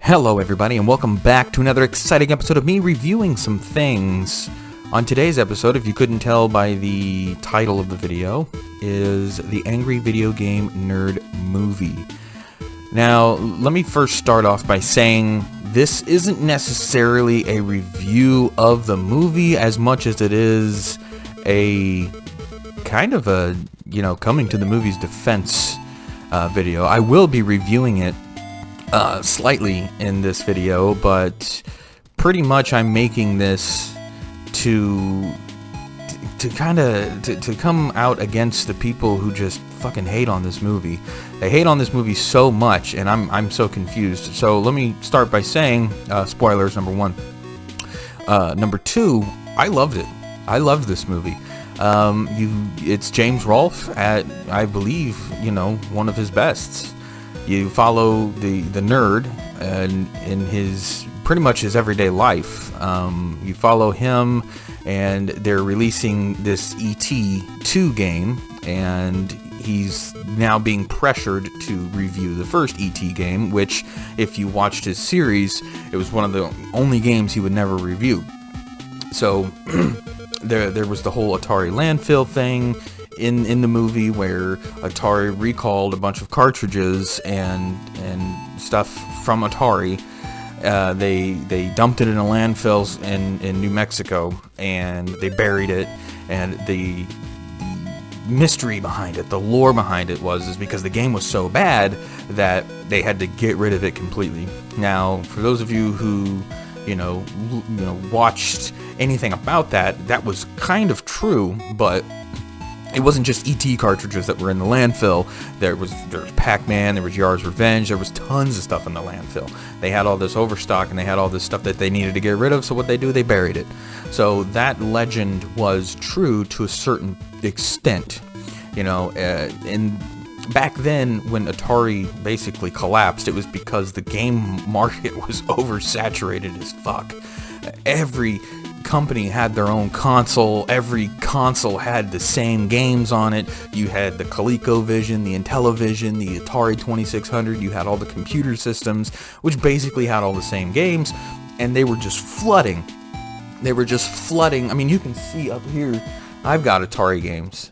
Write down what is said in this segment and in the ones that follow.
Hello everybody, and welcome back to another exciting episode of me reviewing some things. On today's episode, if you couldn't tell by the title of the video, is the Angry Video Game Nerd Movie. Now, let me first start off by saying this isn't necessarily a review of the movie as much as it is a kind of a, coming to the movie's defense video. I will be reviewing it slightly in this video, but pretty much I'm making this to come out against the people who just fucking hate on this movie. They hate on this movie so much, and I'm so confused. So let me start by saying, spoilers, number one. Number two, I loved it. I loved this movie. It's James Rolfe at, I believe, one of his bests. You follow the nerd and in his pretty much his everyday life. You follow him, and they're releasing this E.T. 2 game, and he's now being pressured to review the first E.T. game, which, if you watched his series, it was one of the only games he would never review. So there was the whole Atari landfill thing in the movie where Atari recalled a bunch of cartridges and stuff from Atari. They dumped it in a landfill in New Mexico, and they buried it. And the mystery behind it, the lore behind it is because the game was so bad that they had to get rid of it completely. Now, for those of you who watched anything about that, that was kind of true, but it wasn't just E.T. cartridges that were in the landfill. There was Pac-Man, there was Yar's Revenge, there was tons of stuff in the landfill. They had all this overstock, and they had all this stuff that they needed to get rid of, so what they buried it. So that legend was true to a certain extent, and back then when Atari basically collapsed, it was because the game market was oversaturated as fuck. Every company had their own console. Every console had the same games on it. You had the ColecoVision, the Intellivision, the Atari 2600. You had all the computer systems, which basically had all the same games, and they were just flooding. I mean, you can see up here, I've got Atari games,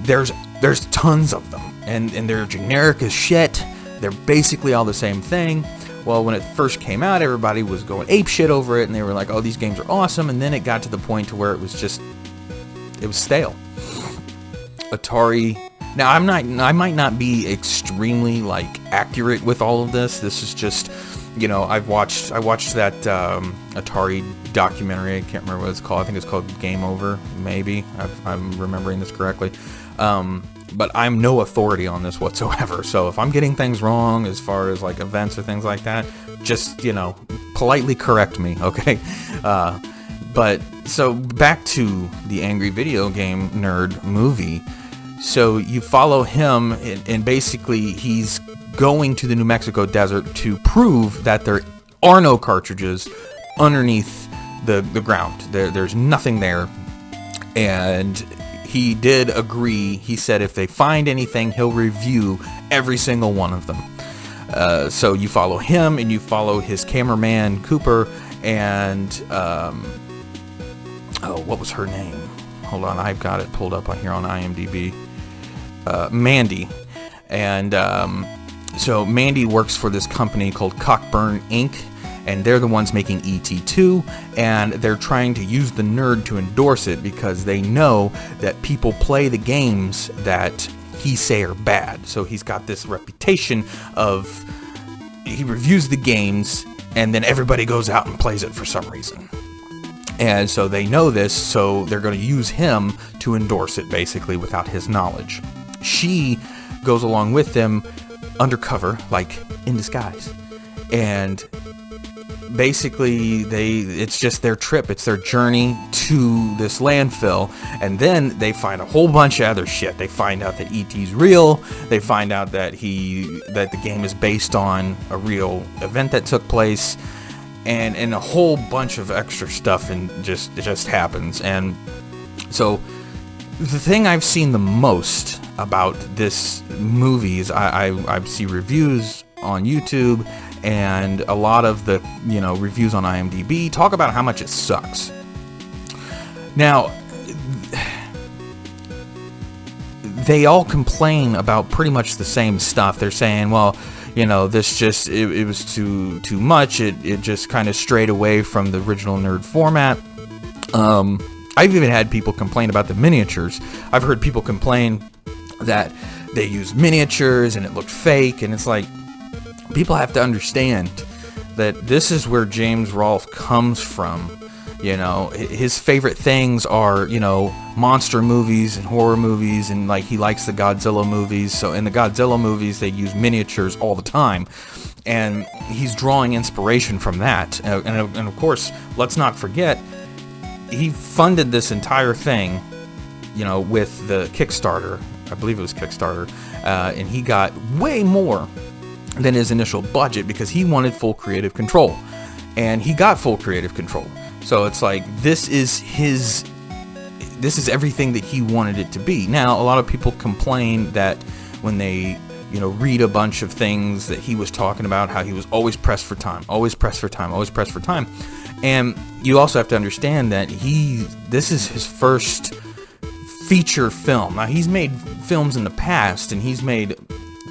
There's tons of them, and they're generic as shit. They're basically all the same thing. Well, when it first came out, everybody was going apeshit over it, and they were like, oh, these games are awesome, and then it got to the point to where it was stale. Atari, now I might not be extremely, accurate with all of this. This is just, I watched that Atari documentary. I can't remember what it's called. I think it's called Game Over, maybe. I'm remembering this correctly. But I'm no authority on this whatsoever, so if I'm getting things wrong as far as events or things like that, just politely correct me, okay? But so back to the Angry Video Game Nerd Movie. So you follow him, and basically he's going to the New Mexico desert to prove that there are no cartridges underneath the ground. There's nothing there, and he did agree. He said if they find anything, he'll review every single one of them. So you follow him, and you follow his cameraman, Cooper, and, what was her name? Hold on, I've got it pulled up on here on IMDb. Mandy. And so Mandy works for this company called Cockburn Inc., and they're the ones making E.T. 2, and they're trying to use the nerd to endorse it because they know that people play the games that he say are bad. So he's got this reputation of, he reviews the games, and then everybody goes out and plays it for some reason. And so they know this, so they're going to use him to endorse it, basically, without his knowledge. She goes along with them undercover, in disguise. And basically it's just their trip, it's their journey to this landfill, and then they find a whole bunch of other shit. They find out that E.T.'s real, they find out that the game is based on a real event that took place, and a whole bunch of extra stuff, and it just happens. And so The thing I've seen the most about this movie is I see reviews on YouTube, and a lot of the reviews on IMDb talk about how much it sucks. Now, they all complain about pretty much the same stuff. They're saying, well, this just it was too much. It just kind of strayed away from the original nerd format. I've even had people complain about the miniatures. I've heard people complain that they used miniatures and it looked fake, and it's like, people have to understand that this is where James Rolfe comes from. His favorite things are, monster movies and horror movies, and like he likes the Godzilla movies. So in the Godzilla movies, they use miniatures all the time, and he's drawing inspiration from that. And of course, let's not forget, he funded this entire thing, with the Kickstarter. I believe it was Kickstarter, and he got way more than his initial budget because he wanted full creative control, and he got full creative control. So it's like, this is everything that he wanted it to be. Now, a lot of people complain that when they, read a bunch of things that he was talking about, how he was always pressed for time, always pressed for time, always pressed for time. And you also have to understand that this is his first feature film. Now, he's made films in the past, and he's made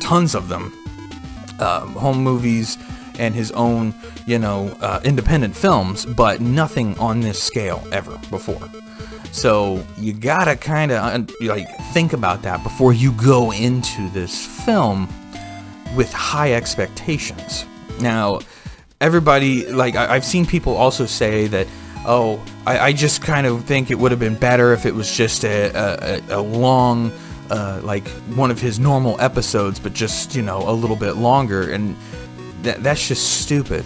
tons of them, home movies and his own, independent films, but nothing on this scale ever before. So you gotta kind of think about that before you go into this film with high expectations. Now, everybody, I've seen people also say that, oh, I just kind of think it would have been better if it was just a long, one of his normal episodes, but just, a little bit longer, and that's just stupid.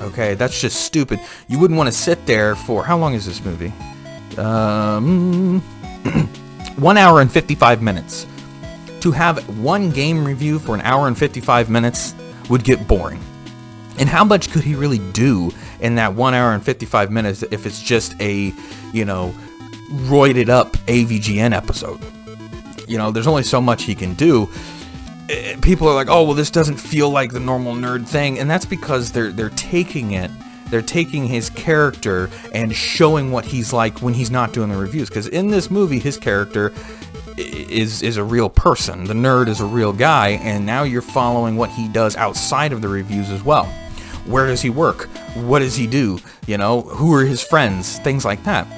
Okay, that's just stupid. You wouldn't want to sit there for, how long is this movie? 1 hour and 55 minutes. To have one game review for 1 hour and 55 minutes would get boring. And how much could he really do in that 1 hour and 55 minutes if it's just a, roided up AVGN episode? There's only so much he can do. People are like, oh, well, this doesn't feel like the normal nerd thing, and that's because they're taking his character and showing what he's like when he's not doing the reviews. Because in this movie, his character is a real person. The nerd is a real guy, and now you're following what he does outside of the reviews as well. Where does he work? What does he do? Who are his friends? Things like that.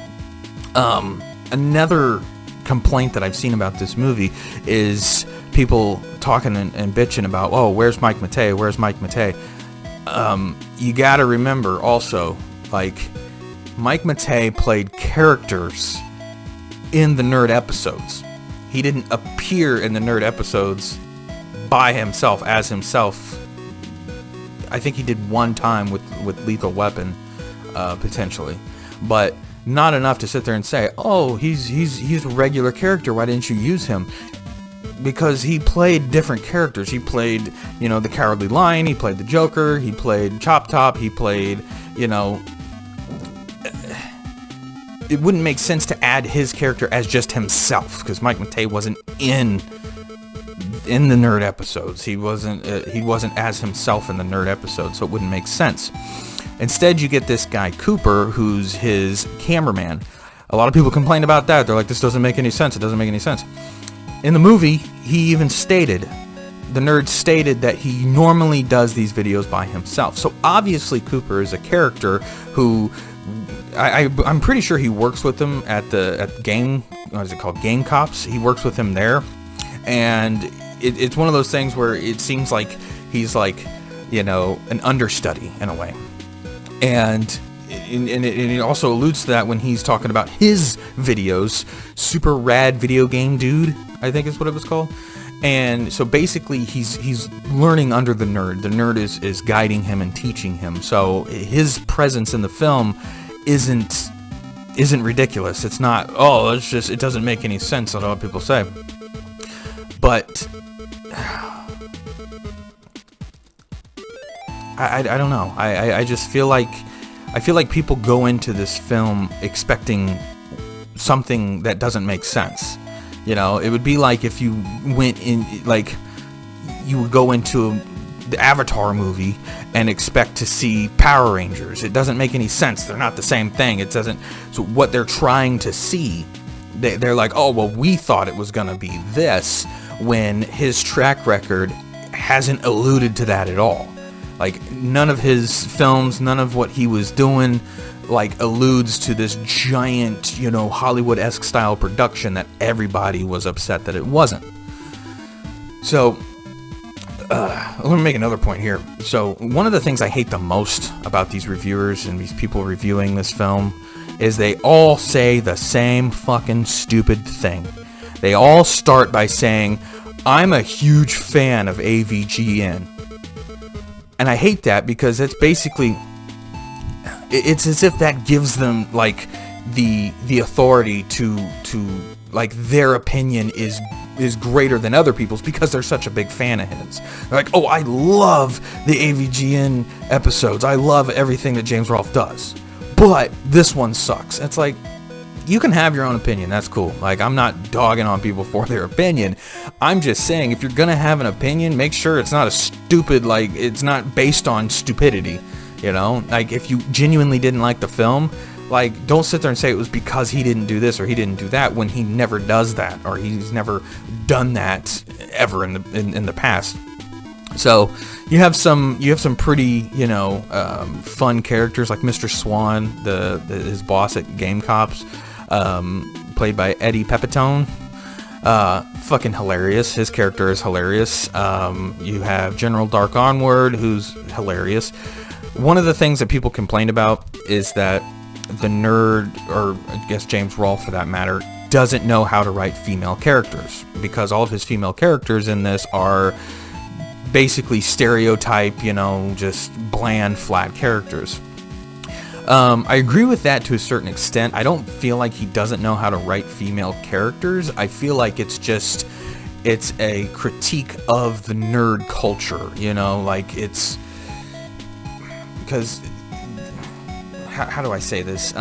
Another complaint that I've seen about this movie is people talking and bitching about, oh, where's Mike Matei? Where's Mike Matei? You gotta remember also, Mike Matei played characters in the nerd episodes. He didn't appear in the nerd episodes by himself, as himself. I think he did one time with Lethal Weapon, potentially, but not enough to sit there and say, oh, he's a regular character, why didn't you use him? Because he played different characters. He played, the Cowardly Lion, he played the Joker, he played Chop Top, he played, it wouldn't make sense to add his character as just himself, because Mike Matei wasn't in the nerd episodes. He wasn't as himself in the nerd episodes, so it wouldn't make sense. Instead, you get this guy Cooper, who's his cameraman. A lot of people complain about that. They're like, this doesn't make any sense. It doesn't make any sense. In the movie, he even stated, the nerd stated that he normally does these videos by himself. So obviously Cooper is a character who, I'm pretty sure he works with them at Game, what is it called, Game Cops. He works with him there, and it's one of those things where it seems like he's an understudy in a way. And it also alludes to that when he's talking about his videos, Super Rad Video Game Dude, I think is what it was called. And so basically he's learning under the nerd. The nerd is guiding him and teaching him. So his presence in the film isn't ridiculous. It's not, oh, it's just, it doesn't make any sense, I know what people say. But I don't know. I just feel like people go into this film expecting something that doesn't make sense. You know, it would be like if you went in, like, you would go into the Avatar movie and expect to see Power Rangers. It doesn't make any sense. They're not the same thing. It doesn't. So what they're trying to see, they're like, oh, well, we thought it was going to be this, when his track record hasn't alluded to that at all. Like, none of his films, none of what he was doing, like, alludes to this giant, you know, Hollywood-esque style production that everybody was upset that it wasn't. So, let me make another point here. So, one of the things I hate the most about these reviewers and these people reviewing this film is they all say the same fucking stupid thing. They all start by saying, I'm a huge fan of AVGN. And I hate that, because it's basically, it's as if that gives them, like, the authority to like, their opinion is greater than other people's because they're such a big fan of his. They're like, oh, I love the AVGN episodes. I love everything that James Rolfe does. But this one sucks. It's like, you can have your own opinion. That's cool. Like, I'm not dogging on people for their opinion. I'm just saying, if you're going to have an opinion, make sure it's not a stupid, like, it's not based on stupidity. You know? Like, if you genuinely didn't like the film, like, don't sit there and say it was because he didn't do this or he didn't do that, when he never does that, or he's never done that ever in the past. So you have some pretty, you know, fun characters like Mr. Swan, his boss at Game Cops, played by Eddie Pepitone. Fucking hilarious. His character is hilarious. You have General Dark Onward, who's hilarious. One of the things that people complained about is that the nerd, or I guess James Rolfe for that matter, doesn't know how to write female characters, because all of his female characters in this are basically stereotype, you know, just bland, flat characters. I agree with that to a certain extent. I don't feel like he doesn't know how to write female characters. I feel like it's a critique of the nerd culture, you know, like, it's because, how do I say this?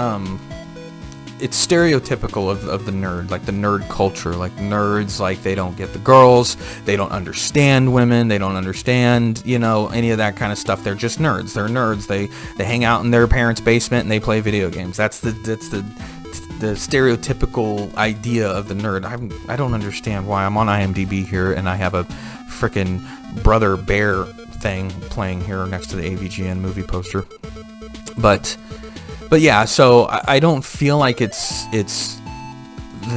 It's stereotypical of the nerd, like the nerd culture. Like, nerds, like, they don't get the girls, they don't understand women, they don't understand, you know, any of that kind of stuff. They're just nerds. They're nerds. They hang out in their parents' basement and they play video games. That's the stereotypical idea of the nerd. I don't understand why I'm on IMDb here and I have a frickin' Brother Bear thing playing here next to the AVGN movie poster. But yeah, so I don't feel like it's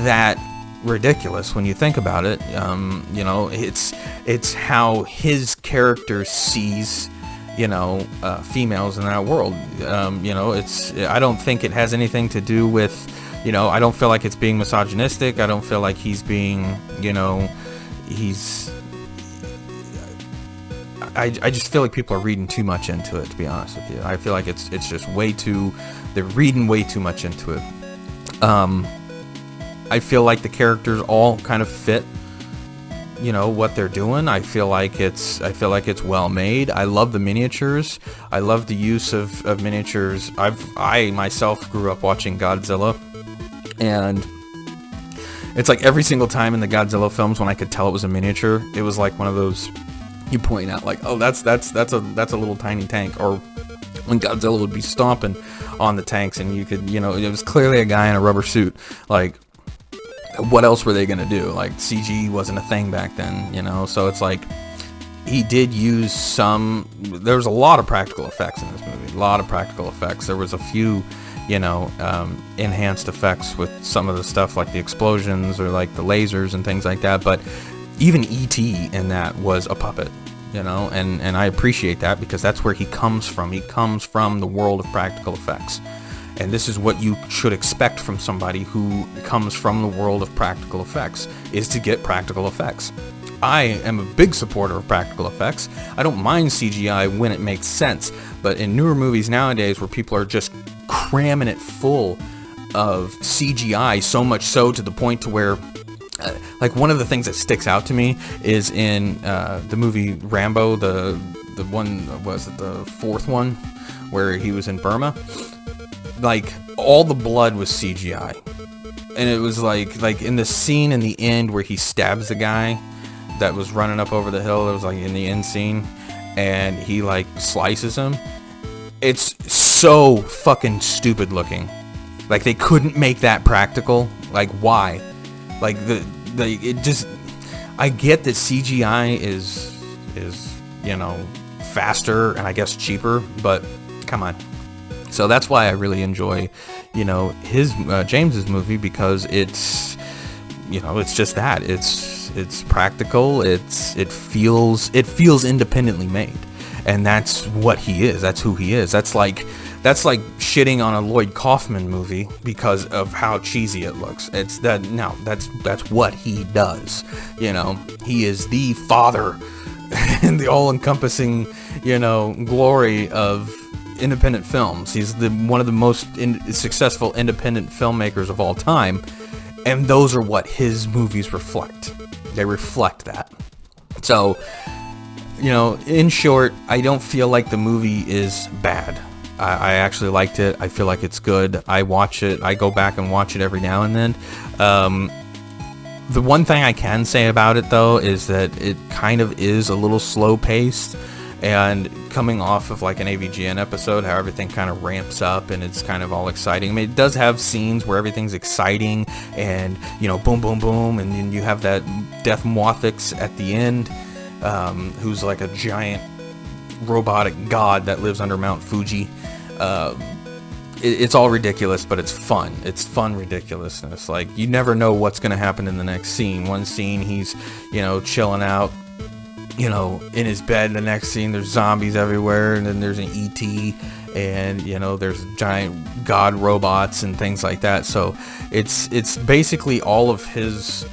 that ridiculous when you think about it. You know, it's how his character sees, you know, females in that world. You know, I don't think it has anything to do with, you know, I don't feel like it's being misogynistic. I don't feel like he's being, you know, I just feel like people are reading too much into it, to be honest with you. I feel like it's just they're reading way too much into it. I feel like the characters all kind of fit, you know, what they're doing. I feel like it's well made. I love the miniatures. I love the use of miniatures. I myself grew up watching Godzilla, and it's like every single time in the Godzilla films when I could tell it was a miniature, it was like one of those you point out, like, oh, that's a little tiny tank. Or when Godzilla would be stomping on the tanks and you could, you know, it was clearly a guy in a rubber suit. Like, what else were they gonna do? Like, CG wasn't a thing back then, you know. So it's like, he did use there was a lot of practical effects in this movie. A lot of practical effects. There was a few, you know, enhanced effects with some of the stuff, like the explosions or like the lasers and things like that. But even E.T. in that was a puppet, you know, and I appreciate that, because that's where he comes from. He comes from the world of practical effects. And this is what you should expect from somebody who comes from the world of practical effects, is to get practical effects. I am a big supporter of practical effects. I don't mind CGI when it makes sense, but in newer movies nowadays where people are just cramming it full of CGI, so much so to the point to where like, one of the things that sticks out to me is in the movie Rambo, the one, was it the fourth one, where he was in Burma? Like, all the blood was CGI. and it was like in the scene in the end where he stabs the guy that was running up over the hill. It was like in the end scene, and he like slices him. It's so fucking stupid looking. Like they couldn't make that practical. Like why? Like it just. I get that CGI is you know, faster and I guess cheaper, but come on. So that's why I really enjoy, you know, his James's movie, because it's, you know, it's just that it's practical. It feels independently made, and that's what he is. That's who he is. That's like shitting on a Lloyd Kaufman movie because of how cheesy it looks. It's that no, that's what he does. You know, he is the father and the all-encompassing, you know, glory of independent films. He's one of the most successful independent filmmakers of all time, and those are what his movies reflect. They reflect that. So, you know, in short, I don't feel like the movie is bad. I actually liked it. I feel like it's good. I watch it. I go back and watch it every now and then. The one thing I can say about it, though, is that it kind of is a little slow-paced. And coming off of like an AVGN episode, how everything kind of ramps up and it's kind of all exciting. I mean, it does have scenes where everything's exciting and, you know, boom, boom, boom. And then you have that Death Mothix at the end, who's like a giant robotic god that lives under Mount Fuji. It's all ridiculous, but it's fun. It's fun ridiculousness. Like, you never know what's going to happen in the next scene. One scene, he's, you know, chilling out, you know, in his bed. The next scene, there's zombies everywhere, and then there's an ET, and, you know, there's giant god robots and things like that. So it's basically all of his,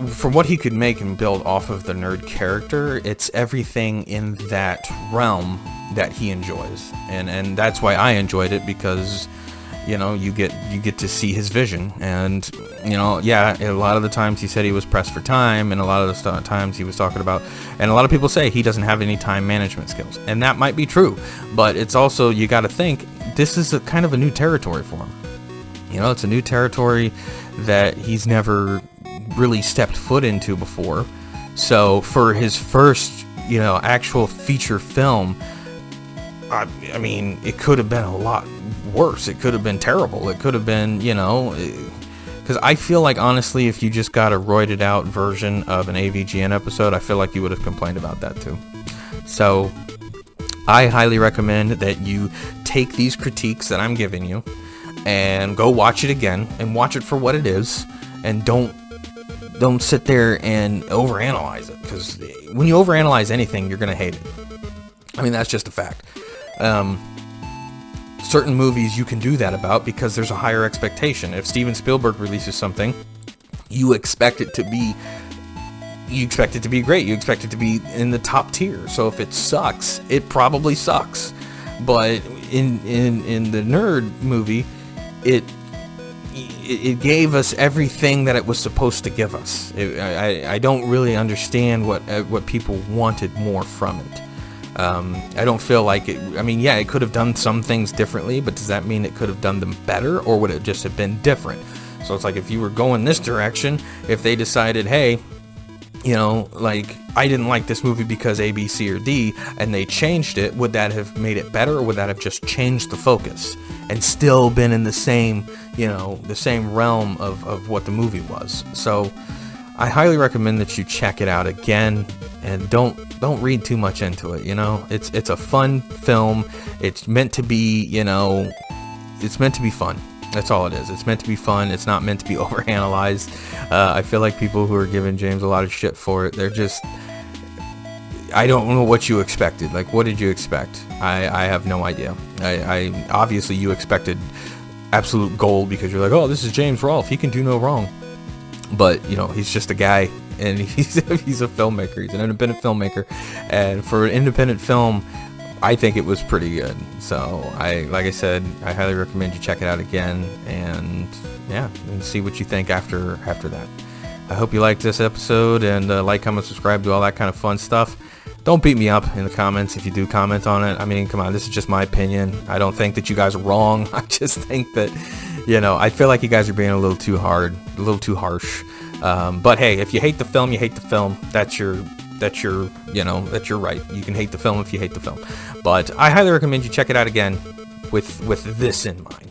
from what he could make and build off of the nerd character, it's everything in that realm that he enjoys, and that's why I enjoyed it, because, you know, you get to see his vision. And, you know, yeah, a lot of the times he said he was pressed for time, and a lot of the times he was talking about, and a lot of people say he doesn't have any time management skills, and that might be true, but it's also, you got to think, this is a kind of a new territory for him. You know, it's a new territory that he's never really stepped foot into before. So for his first, you know, actual feature film, I mean, it could have been a lot worse. It could have been terrible. It could have been, you know, because I feel like, honestly, if you just got a roided out version of an AVGN episode, I feel like you would have complained about that too. So I highly recommend that you take these critiques that I'm giving you and go watch it again and watch it for what it is, and don't sit there and overanalyze it, because when you overanalyze anything, you're gonna hate it. I mean, that's just a fact. Certain movies you can do that about because there's a higher expectation. If Steven Spielberg releases something, you expect it to be great. You expect it to be in the top tier. So if it sucks, it probably sucks. But in the nerd movie, it gave us everything that it was supposed to give us. I don't really understand what people wanted more from it. I don't feel like it. I mean, yeah, it could have done some things differently, but does that mean it could have done them better, or would it just have been different? So it's like, if you were going this direction, if they decided, hey, you know, like, I didn't like this movie because A, B, C, or D, and they changed it, would that have made it better, or would that have just changed the focus and still been in the same, you know, the same realm of what the movie was? So I highly recommend that you check it out again, and don't read too much into it. You know, it's a fun film. It's meant to be, you know, it's meant to be fun. That's all it is. It's meant to be fun. It's not meant to be overanalyzed. I feel like people who are giving James a lot of shit for it, they're just, I don't know what you expected. Like, what did you expect? I have no idea. I obviously you expected absolute gold, because you're like, oh, this is James Rolfe. He can do no wrong. But, you know, he's just a guy, and he's a filmmaker. He's an independent filmmaker, and for an independent film, I think it was pretty good. So like I said, I highly recommend you check it out again, and yeah, and see what you think after that. I hope you liked this episode, and like, comment, subscribe, do all that kind of fun stuff. Don't beat me up in the comments if you do comment on it. I mean, come on, this is just my opinion. I don't think that you guys are wrong. I just think that, You know, I feel like you guys are being a little too hard, a little too harsh. But hey, if you hate the film, you hate the film. That's your right. You can hate the film if you hate the film. But I highly recommend you check it out again with this in mind.